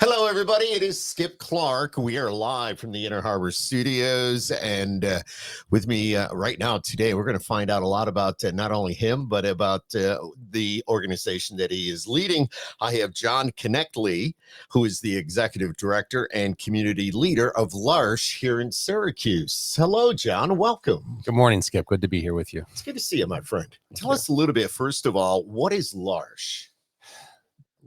Hello, everybody. It is Skip Clark. We are live from the Inner Harbor Studios. And with me right now today, we're going to find out a lot about not only him, but about the organization that he is leading. I have John Knechtle, who is the executive director and community leader of L'Arche here in Syracuse. Hello, John. Welcome. Good morning, Skip. Good to be here with you. It's good to see you, my friend. Tell us a little bit, first of all, what is L'Arche?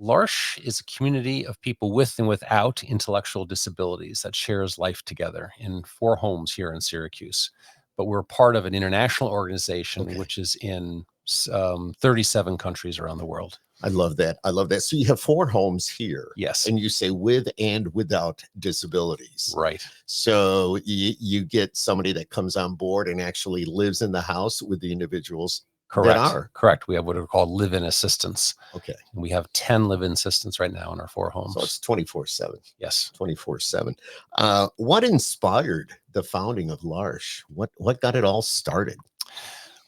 L'Arche is a community of people with and without intellectual disabilities that shares life together in 4 homes here in Syracuse. But we're part of an international organization, which is in 37 countries around the world. I love that. I love that. So you have 4 homes here. Yes. And you say with and without disabilities. Right. So you get somebody that comes on board and actually lives in the house with the individuals. Correct. Correct. We have what are called live-in assistants. Okay. And we have 10 live-in assistants right now in our 4 homes. So it's 24/7. Yes. 24/7. What inspired the founding of L'Arche? What got it all started?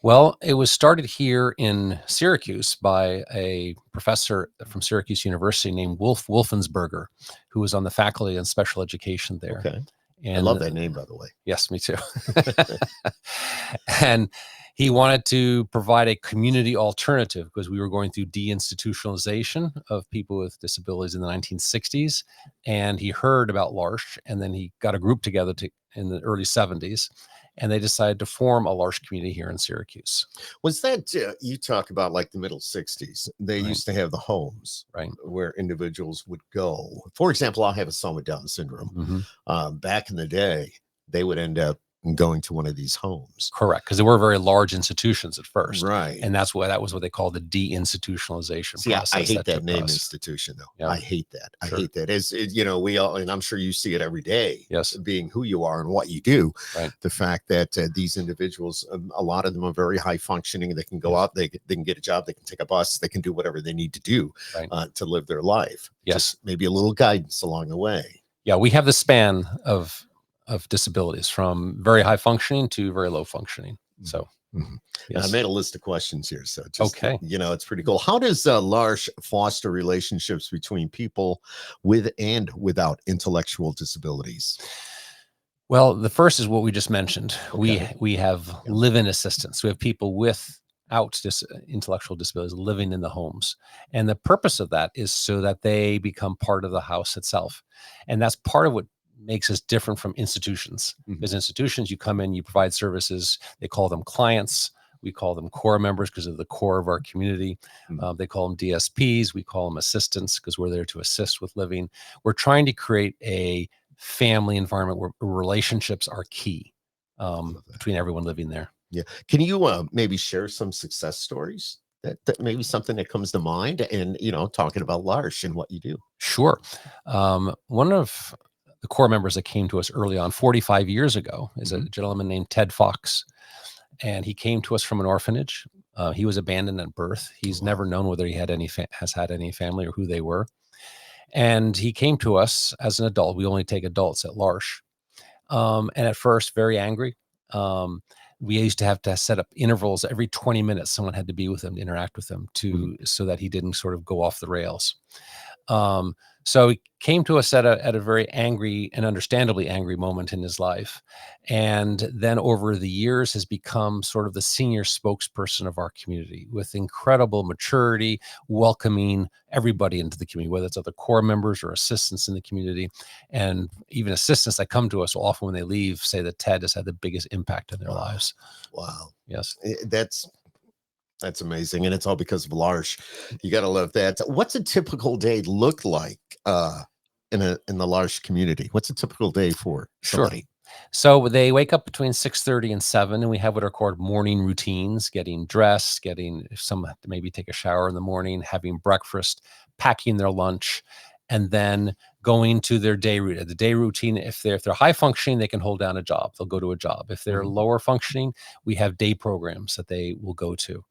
Well, it was started here in Syracuse by a professor from Syracuse University named Wolf Wolfensberger, who was on the faculty in special education there. Okay. And I love that name, by the way. Yes, me too. And he wanted to provide a community alternative because we were going through deinstitutionalization of people with disabilities in the 1960s. And he heard about L'Arche, and then he got a group together in the early 70s. And they decided to form a L'Arche community here in Syracuse. Was that, you talk about like the middle 60s, they used to have the homes where individuals would go. For example, I have a son with Down syndrome. Back in the day, they would end up going to one of these homes. Correct, because they were very large institutions at first. Right. And that was what they called the deinstitutionalization process. I hate that name institution, though. Yeah. I hate that. I hate that. As you know, we all, and I'm sure you see it every day. Yes. Being who you are and what you do. Right. The fact that these individuals, a lot of them are very high functioning. They can go out, they can get a job, they can take a bus, they can do whatever they need to do to live their life. Yes. Just maybe a little guidance along the way. Yeah, we have the span of disabilities from very high functioning to very low functioning. So yes. I made a list of questions here. So just, you know, it's pretty cool. How does L'Arche foster relationships between people with and without intellectual disabilities? Well, the first is what we just mentioned. We have live-in assistants. We have people without intellectual disabilities living in the homes. And the purpose of that is so that they become part of the house itself. And that's part of what makes us different from institutions. Because institutions, you come in, you provide services. They call them clients. We call them core members because they're the core of our community. They call them DSPs. We call them assistants because we're there to assist with living. We're trying to create a family environment where relationships are key between everyone living there. Yeah. Can you maybe share some success stories? That maybe something that comes to mind, and you know, talking about L'Arche and what you do. Sure. One of the core members that came to us early on 45 years ago is a gentleman named Ted Fox. And he came to us from an orphanage. He was abandoned at birth. He's never known whether he had has had any family or who they were. And he came to us as an adult. We only take adults at L'Arche. And at first, very angry. We used to have to set up intervals every 20 minutes. Someone had to be with him, to interact with him so that he didn't sort of go off the rails. So he came to us at a very angry and understandably angry moment in his life. And then over the years has become sort of the senior spokesperson of our community with incredible maturity, welcoming everybody into the community, whether it's other core members or assistants in the community. And even assistants that come to us often when they leave say that Ted has had the biggest impact in their lives. Wow. Yes. That's amazing. And it's all because of L'Arche. You got to love that. What's a typical day look like in the L'Arche community? What's a typical day for somebody? Sure. So they wake up between 6:30 and 7, and we have what are called morning routines, getting dressed, if some have to maybe take a shower in the morning, having breakfast, packing their lunch, and then going to their day routine. The day routine, if they're high functioning, they can hold down a job. They'll go to a job. If they're lower functioning, we have day programs that they will go to.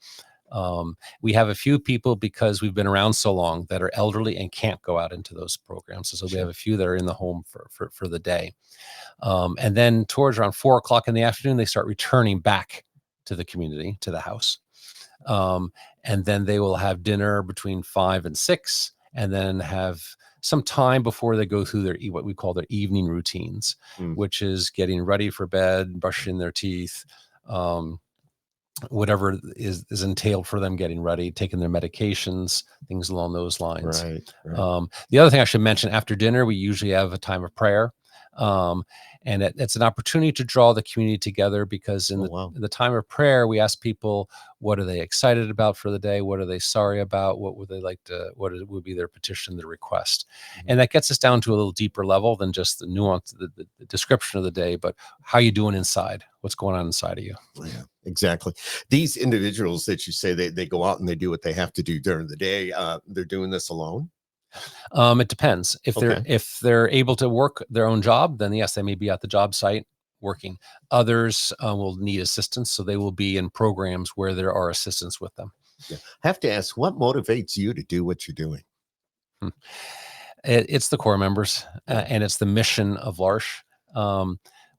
We have a few people, because we've been around so long, that are elderly and can't go out into those programs. So we have a few that are in the home for the day. And then towards around 4 o'clock in the afternoon, they start returning back to the community, to the house. And then they will have dinner between 5 and 6, and then have some time before they go through their what we call their evening routines, which is getting ready for bed, brushing their teeth, whatever is entailed for them getting ready, taking their medications, things along those lines. Right. The other thing I should mention, after dinner, we usually have a time of prayer. And it's an opportunity to draw the community together, because in the time of prayer, we ask people, what are they excited about for the day? What are they sorry about? What would they like to, would be their petition, their request? And that gets us down to a little deeper level than just the nuance, the description of the day, but how you doing inside? What's going on inside of you? Yeah, exactly. These individuals that you say they go out and they do what they have to do during the day, they're doing this alone? It depends. If they're able to work their own job, then yes, they may be at the job site working. Others will need assistance, so they will be in programs where there are assistants with them. Yeah. I have to ask, what motivates you to do what you're doing? It's the core members, and it's the mission of L'Arche.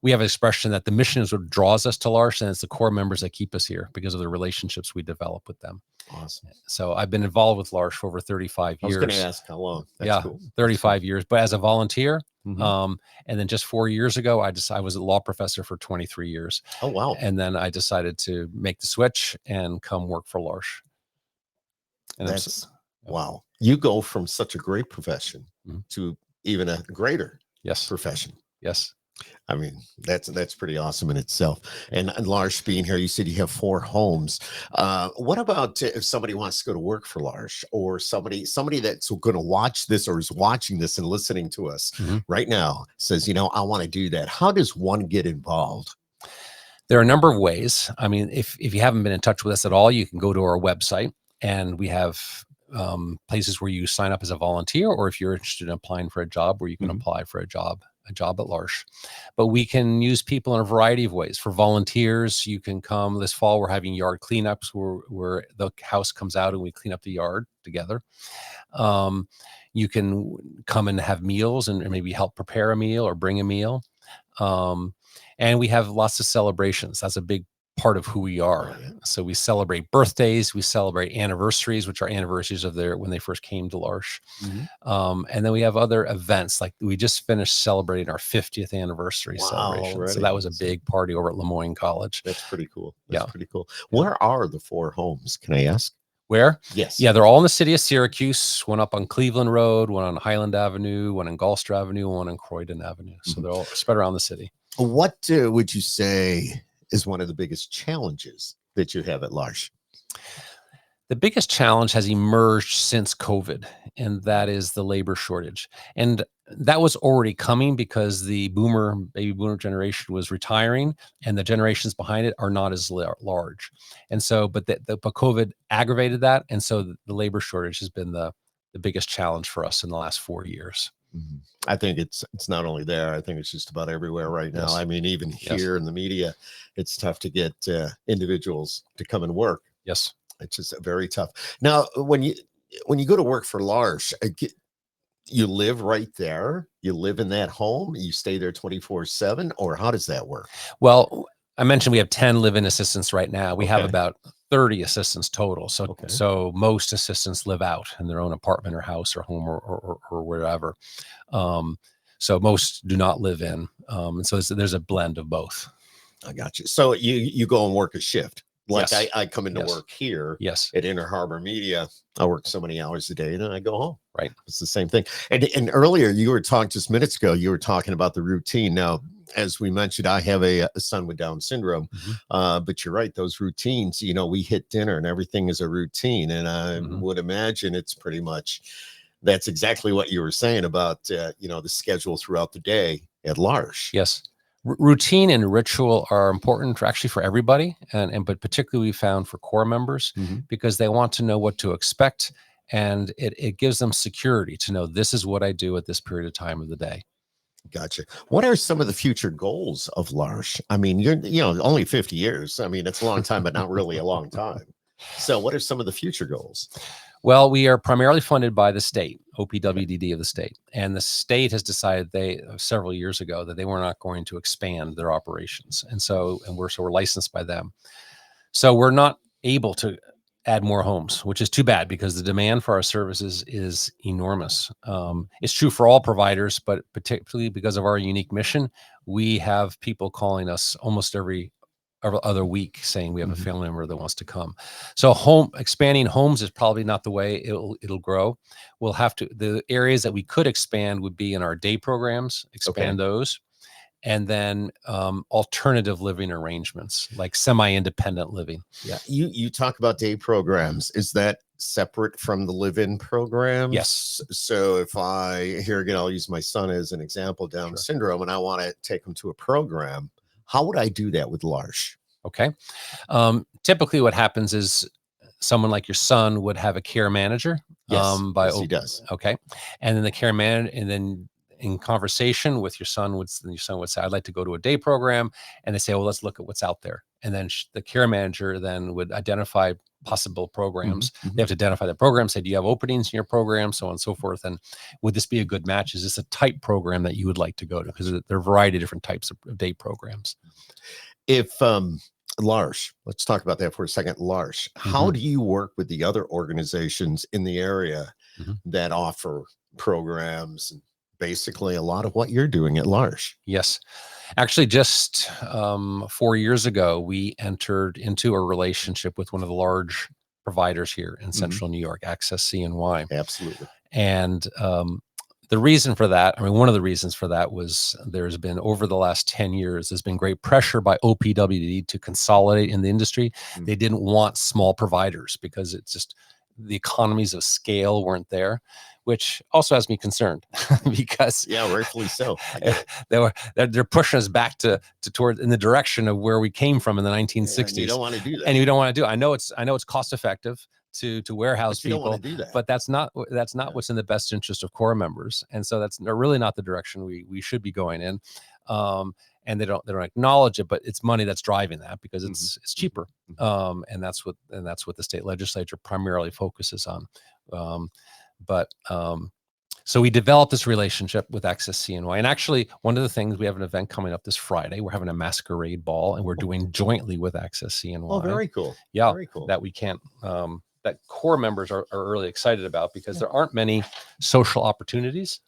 We have an expression that the mission is what draws us to L'Arche, and it's the core members that keep us here because of the relationships we develop with them. Awesome. So I've been involved with L'Arche for over 35 years. I was going to ask how long. That's cool. 35 years, but as a volunteer. And then just 4 years ago, I was a law professor for 23 years. Oh, wow. And then I decided to make the switch and come work for L'Arche. And that's wow. You go from such a great profession to even a greater profession. Yes. I mean, that's pretty awesome in itself. And L'Arche being here, you said you have 4 homes. What about if somebody wants to go to work for L'Arche, or somebody that's going to watch this or is watching this and listening to us right now says, I want to do that. How does one get involved? There are a number of ways. I mean, if you haven't been in touch with us at all, you can go to our website, and we have places where you sign up as a volunteer, or if you're interested in applying for a job, where you can apply for a job at L'Arche. But we can use people in a variety of ways. For volunteers, you can come. This fall, we're having yard cleanups where the house comes out and we clean up the yard together. You can come and have meals and maybe help prepare a meal or bring a meal. And we have lots of celebrations. That's a big part of who we are. So we celebrate birthdays, we celebrate anniversaries, which are anniversaries of when they first came to L'Arche. And then we have other events, like we just finished celebrating our 50th anniversary celebration. Already. So that was a big party over at Lemoyne College. That's pretty cool. That's pretty cool. Where are the 4 homes? Can I ask? Where? Yes. Yeah, they're all in the city of Syracuse. One up on Cleveland Road, one on Highland Avenue, one in Gulfster Avenue, one on Croydon Avenue. So they're all spread around the city. What would you say is one of the biggest challenges that you have at L'Arche? The biggest challenge has emerged since COVID, and that is the labor shortage. And that was already coming because the baby boomer generation was retiring, and the generations behind it are not as large. And so, but COVID aggravated that. And so the labor shortage has been the biggest challenge for us in the last 4 years. I think it's not only there. I think it's just about everywhere right now. I mean, even here in the media, it's tough to get individuals to come and work. Yes. It's just very tough. Now, when you go to work for L'Arche, you live right there? You live in that home? You stay there 24/7, or how does that work? Well, I mentioned we have 10 live-in assistants right now. We have about 30 assistants total. So most assistants live out in their own apartment or house or home or wherever. So most do not live in. And so there's a blend of both. I got you. So you go and work a shift. Like I come into work here at Inner Harbor Media. I work so many hours a day and then I go home. Right. It's the same thing. And earlier you were talking just minutes ago, you were talking about the routine. Now, as we mentioned, I have a son with Down syndrome, but you're right. Those routines, we hit dinner and everything is a routine. And I would imagine it's pretty much, that's exactly what you were saying about, the schedule throughout the day at L'Arche. Yes. Routine and ritual are important for everybody, but particularly we found for core members because they want to know what to expect, and it gives them security to know this is what I do at this period of time of the day. Gotcha. What are some of the future goals of L'Arche? I mean, you're only 50 years. I mean, it's a long time, but not really a long time. So what are some of the future goals? Well, we are primarily funded by the state, OPWDD of the state. And the state has decided several years ago that they were not going to expand their operations. And we're licensed by them. So we're not able to add more homes, which is too bad because the demand for our services is enormous. It's true for all providers, but particularly because of our unique mission, we have people calling us almost every other week saying we have a family member that wants to come. So expanding homes is probably not the way it'll grow. We'll have to, the areas that we could expand would be in our day programs, expand those. And then alternative living arrangements, like semi-independent living. Yeah, you talk about day programs. Is that separate from the live-in programs? Yes. So if here again, I'll use my son as an example, Down syndrome, and I want to take him to a program, how would I do that with L'Arche? Okay. Typically what happens is someone like your son would have a care manager. Yes, he does. Okay. And then the care manager, and then in conversation with your son would say, I'd like to go to a day program. And they say, well, let's look at what's out there. And then the care manager then would identify possible programs. They have to identify the program, say, do you have openings in your program, so on and so forth. And would this be a good match? Is this a type program that you would like to go to? Because there are a variety of different types of day programs. If L'Arche, let's talk about that for a second. L'Arche, how do you work with the other organizations in the area that offer programs and basically a lot of what you're doing at L'Arche? Yes. Actually, just 4 years ago, we entered into a relationship with one of the large providers here in Central New York, Access CNY. Absolutely. And the reason for that, one of the reasons for that was there's been, over the last 10 years, there's been great pressure by OPWD to consolidate in the industry. They didn't want small providers because it's just, the economies of scale weren't there, which also has me concerned because rightfully so. They're pushing us back to toward in the direction of where we came from in the 1960s. And you don't want to do that. And you don't want to do it. I know it's cost effective to warehouse people, don't want to do that. But that's not what's in the best interest of core members. And so that's really not the direction we should be going in. And they don't acknowledge it, but it's money that's driving that because it's cheaper. And that's what the state legislature primarily focuses on. So we developed this relationship with Access CNY. And actually, one of the things, we have an event coming up this Friday. We're having a masquerade ball, and we're doing jointly with Access CNY. Oh, very cool. Yeah, very cool. That we can't, that core members are really excited about because there aren't many social opportunities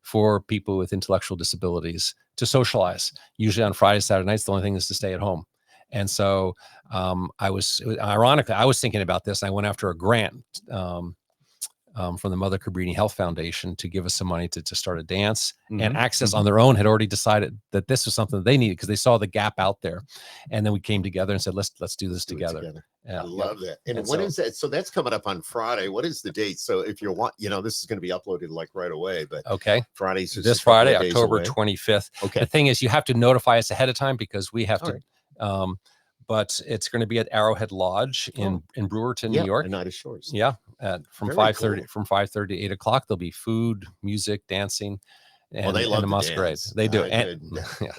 for people with intellectual disabilities to socialize. Usually on Friday, Saturday nights, the only thing is to stay at home. And so ironically, I was thinking about this. And I went after a grant from the Mother Cabrini Health Foundation to give us some money to start a dance. And Access on their own had already decided that this was something that they needed because they saw the gap out there. And then we came together and said, let's do this together. Yeah, I love that. And what is that? So that's coming up on Friday. What is the date? So if you want, this is going to be uploaded like right away, but Friday's this Friday, October 25th. Okay. The thing is, you have to notify us ahead of time because we have to, but it's going to be at Arrowhead Lodge in Brewerton, New York. United Shores. Yeah. From 5:30 to 8 o'clock, there'll be food, music, dancing. And, they love the masquerade. Dance. They do.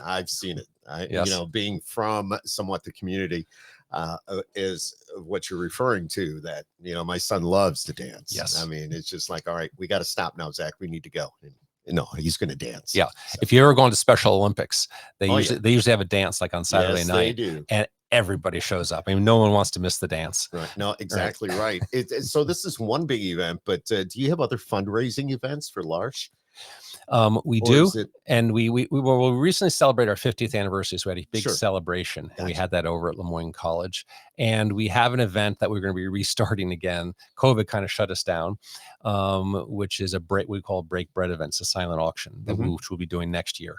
I've seen it. Being from somewhat the community is what you're referring to, that, my son loves to dance. Yes. I mean, it's just like, all right, we got to stop now, Zach. We need to go. And, no, he's going to dance. Yeah. So. If you're ever going to Special Olympics, they usually have a dance like on Saturday night. They do. And everybody shows up. No one wants to miss the dance. Right. No, exactly right. So this is one big event, but do you have other fundraising events for L'Arche? We do, and we recently celebrated our 50th anniversary, so we had a big celebration. Gotcha. And we had that over at Lemoyne College, and we have an event that we're going to be restarting again. COVID kind of shut us down, which is we call Break Bread events, a silent auction which we'll be doing next year.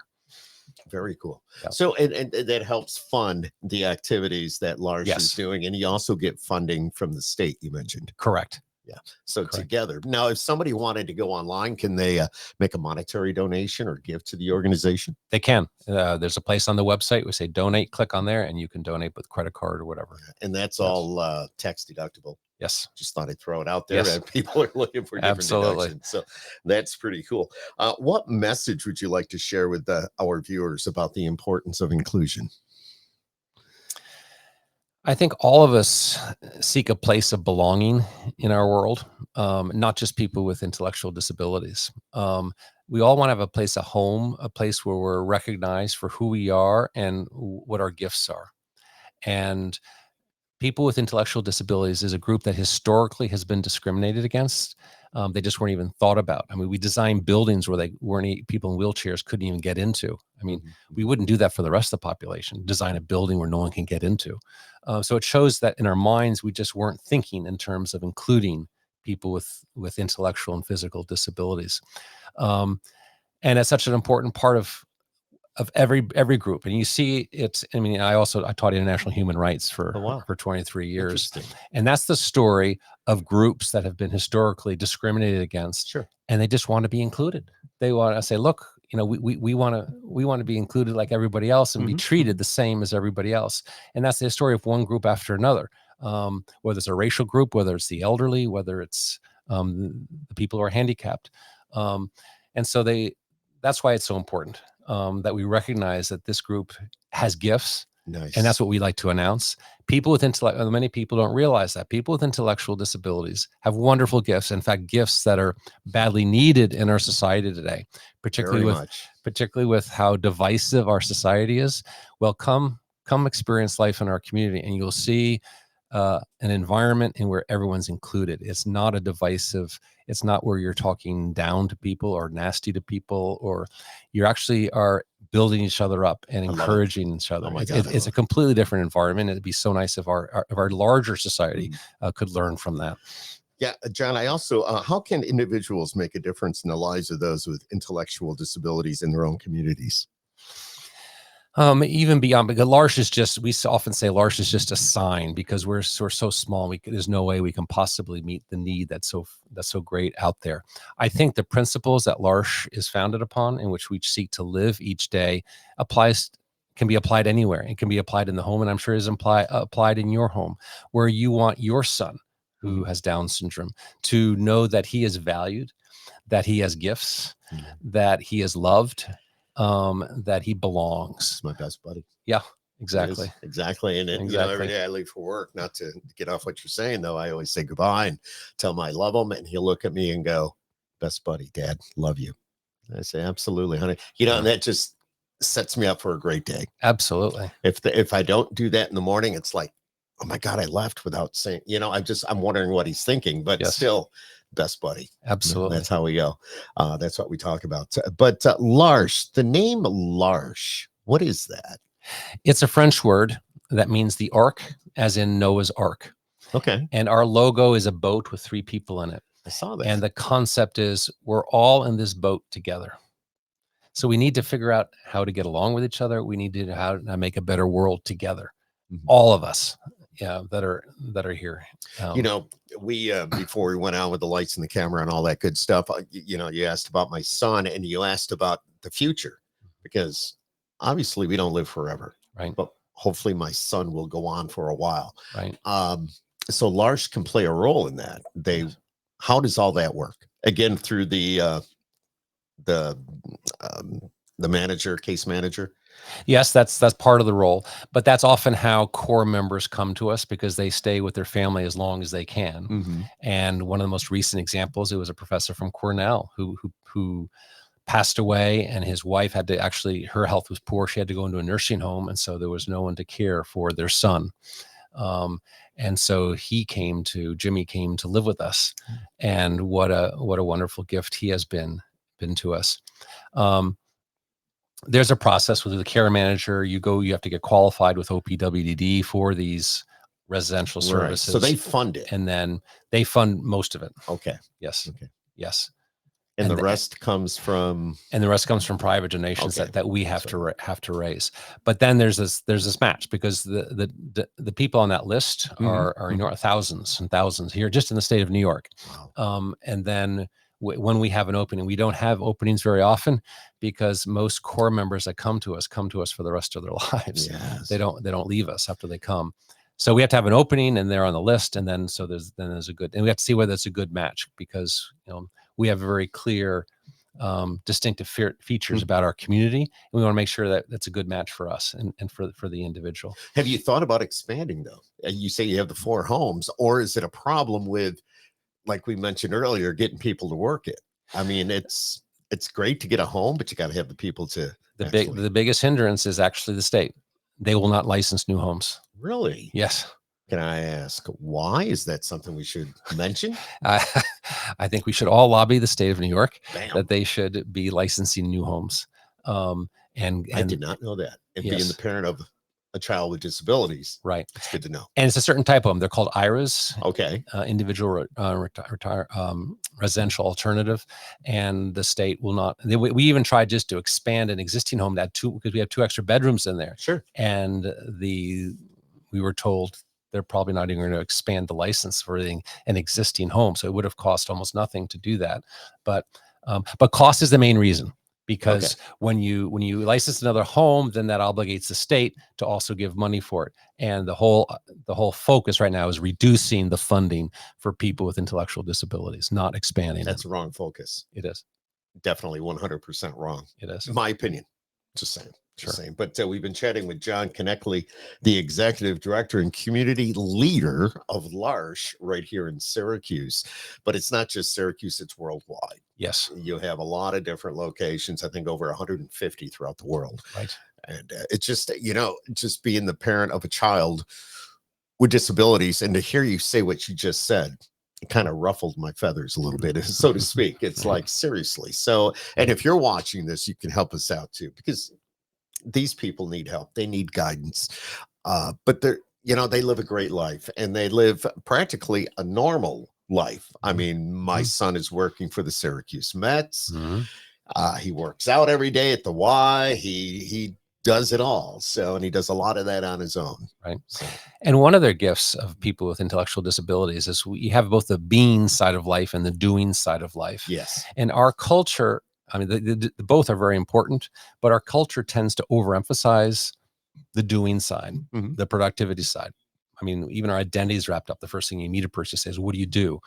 Very cool. Yeah. So, and that helps fund the activities that L'Arche is doing, and you also get funding from the state, you mentioned. Correct. Yeah. So together. Now, if somebody wanted to go online, can they make a monetary donation or give to the organization? They can. There's a place on the website. We say donate, click on there, and you can donate with credit card or whatever. And that's all tax deductible. Yes. Just thought I'd throw it out there. That people are looking for different deductions. So that's pretty cool. What message would you like to share with our viewers about the importance of inclusion? I think all of us seek a place of belonging in our world, not just people with intellectual disabilities. We all want to have a place, a home, a place where we're recognized for who we are and what our gifts are. And people with intellectual disabilities is a group that historically has been discriminated against. They just weren't even thought about. I mean, we designed buildings where people in wheelchairs couldn't even get into. I mean, we wouldn't do that for the rest of the population, design a building where no one can get into. So it shows that in our minds, we just weren't thinking in terms of including people with intellectual and physical disabilities. And it's such an important part of every group. And you see it's, I mean, I taught international human rights for 23 years. And that's the story of groups that have been historically discriminated against. Sure. And they just want to be included. They want to say, look, we want to be included like everybody else and be treated the same as everybody else. And that's the story of one group after another. Whether it's a racial group, whether it's the elderly, whether it's the people who are handicapped. And so that's why it's so important that we recognize that this group has gifts. Nice. And that's what we like to announce. Many people don't realize that people with intellectual disabilities have wonderful gifts. In fact, gifts that are badly needed in our society today, particularly with how divisive our society is. Well, come experience life in our community, and you'll see an environment in where everyone's included. It's not a divisive. It's not where you're talking down to people or nasty to people, or you actually are building each other up and encouraging each other. It's a completely different environment. It'd be so nice if our larger society could learn from that. Yeah, John, I also, how can individuals make a difference in the lives of those with intellectual disabilities in their own communities? Even beyond, because L'Arche is just, we often say L'Arche is just a sign, because we're so small. There's no way we can possibly meet the need that's so great out there. I think the principles that L'Arche is founded upon, in which we seek to live each day, can be applied anywhere. It can be applied in the home, and I'm sure is applied in your home, where you want your son who has Down syndrome to know that he is valued, that he has gifts, that he is loved, that he belongs. My best buddy. Yeah, exactly. Exactly. And then, every day I leave for work, not to get off what you're saying, though, I always say goodbye and tell him I love him. And he'll look at me and go, best buddy, Dad, love you. And I say, absolutely, honey. And that just sets me up for a great day. Absolutely. If I don't do that in the morning, it's like, oh my God, I left without saying, I'm wondering what he's thinking, but still, best buddy. Absolutely. That's how we go. That's what we talk about. But L'Arche, the name L'Arche, what is that? It's a French word that means the ark, as in Noah's Ark. Okay. And our logo is a boat with 3 people in it. I saw that. And the concept is we're all in this boat together. So we need to figure out how to get along with each other. We need to how to make a better world together. All of us. That are here. We before we went out with the lights and the camera and all that good stuff, you asked about my son, and you asked about the future, because obviously we don't live forever, right? But hopefully my son will go on for a while, right? So L'Arche can play a role in that. How does all that work? Again, through the case manager. Yes, that's part of the role, but that's often how core members come to us, because they stay with their family as long as they can. And one of the most recent examples, it was a professor from Cornell who passed away, and his wife had to her health was poor. She had to go into a nursing home, and so there was no one to care for their son. And so Jimmy came to live with us, and what a wonderful gift he has been to us. There's a process with the care manager. You have to get qualified with OPWDD for these residential services. So they fund it. And then they fund most of it. Okay. Yes. Okay. Yes. And the rest comes from? And the rest comes from private donations that we have to raise. But then there's this match, because the people on that list are thousands and thousands here just in the state of New York. Wow. And then when we have an opening, we don't have openings very often, because most core members that come to us for the rest of their lives. Yes. They don't leave us after they come. So we have to have an opening, and they're on the list. And then, there's a good, and we have to see whether it's a good match, because, we have very clear, distinctive features about our community. And we want to make sure that that's a good match for us and for the individual. Have you thought about expanding, though? You say you have the 4 homes, or is it a problem with, like we mentioned earlier, getting people to work it? I mean, it's great to get a home, but you got to have the people to. The biggest hindrance is actually the state. They will not license new homes. Really? Yes. Can I ask why? Is that something we should mention? I I think we should all lobby the state of New York Bam. that they should be licensing new homes. I did not know that. And being the yes, parent of a child with disabilities, right. it's good to know. And it's a certain type of them. They're called IRAs, Okay. individual residential alternative, and the state will not. We even tried just to expand an existing home that because we have 2 extra bedrooms in there, Sure. and we were told they're probably not even going to expand the license for an existing home, so it would have cost almost nothing to do that. But cost is the main reason. Because when you license another home, then that obligates the state to also give money for it. And the whole focus right now is reducing the funding for people with intellectual disabilities, not expanding. That's the wrong focus. It is. Definitely 100% wrong. It is. In my opinion. Just saying. Sure. Saying. But we've been chatting with John Knechtle, the executive director and community leader of L'Arche right here in Syracuse. But it's not just Syracuse, it's worldwide. Yes. You have a lot of different locations, I think over 150 throughout the world. Right. And it's just, just being the parent of a child with disabilities, and to hear you say what you just said, it kind of ruffled my feathers a little bit, so to speak. It's like, seriously. So, and if you're watching this, you can help us out too, because these people need help. They need guidance. But they're, they live a great life, and they live practically a normal life. I mean, my son is working for the Syracuse Mets. He works out every day at the Y. He does it all. So, and he does a lot of that on his own. Right. So. And one of their gifts of people with intellectual disabilities is we have both the being side of life and the doing side of life. Yes. And our culture, I mean, the both are very important, but our culture tends to overemphasize the doing side, the productivity side. I mean, even our identity is wrapped up. The first thing you meet a person says, what do you do?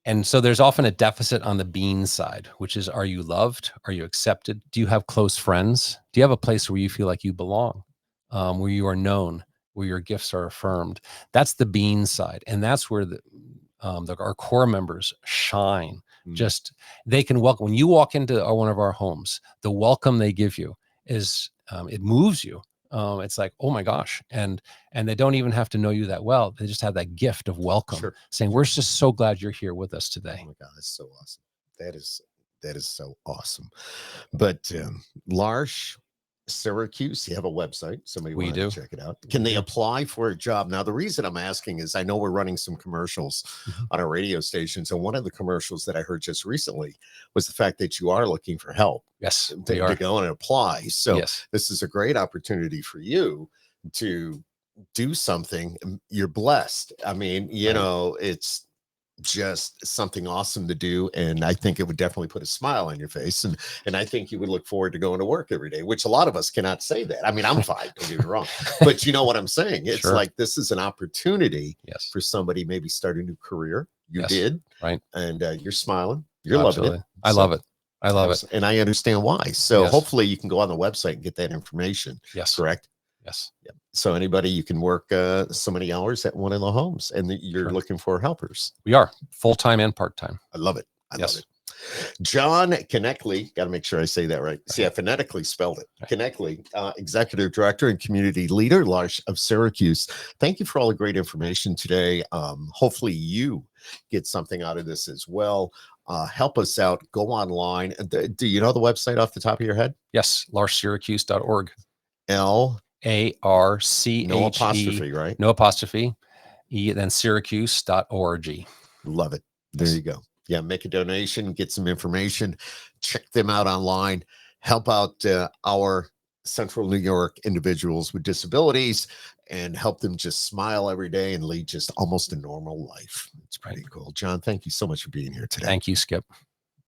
And so there's often a deficit on the being side, which is, are you loved? Are you accepted? Do you have close friends? Do you have a place where you feel like you belong, where you are known, where your gifts are affirmed? That's the being side. And that's where our core members shine. Just, they can welcome, when you walk into one of our homes, the welcome they give you is, it moves you. It's like, oh my gosh. And they don't even have to know you that well. They just have that gift of welcome, saying, we're just so glad you're here with us today. Oh my God, that's so awesome. That is so awesome. But L'Arche Syracuse, you have a website. Somebody We do. Check it out. Can they apply for a job? Now, the reason I'm asking is I know we're running some commercials on our radio stations, and one of the commercials that I heard just recently was the fact that you are looking for help. Yes, to go and apply. So yes. This is a great opportunity for you to do something. You're blessed. I mean, it's just something awesome to do, and I think it would definitely put a smile on your face, and I think you would look forward to going to work every day, which a lot of us cannot say that. I mean, I'm fine, don't get me wrong, but you know what I'm saying. It's like, this is an opportunity for somebody maybe start a new career. You did, right? And you're smiling, you're loving it. I love it. I love it, and I understand why. So hopefully you can go on the website and get that information. Yes, correct. Yes. Yep. So anybody, you can work so many hours at one of the homes, and you're looking for helpers. We are full-time and part-time. I love it. I love it. John Knechtle, got to make sure I say that right. See, I phonetically spelled it. Knechtle, executive director and community leader, L'Arche of Syracuse. Thank you for all the great information today. Hopefully you get something out of this as well. Help us out. Go online. Do you know the website off the top of your head? Yes, larchesyracuse.org. L-A-R-C-H-E. No apostrophe, right? No apostrophe. Then syracuse.org. Love it. There you go. Yeah, make a donation, get some information, check them out online, help out our Central New York individuals with disabilities, and help them just smile every day and lead just almost a normal life. It's pretty cool. John, thank you so much for being here today. Thank you, Skip.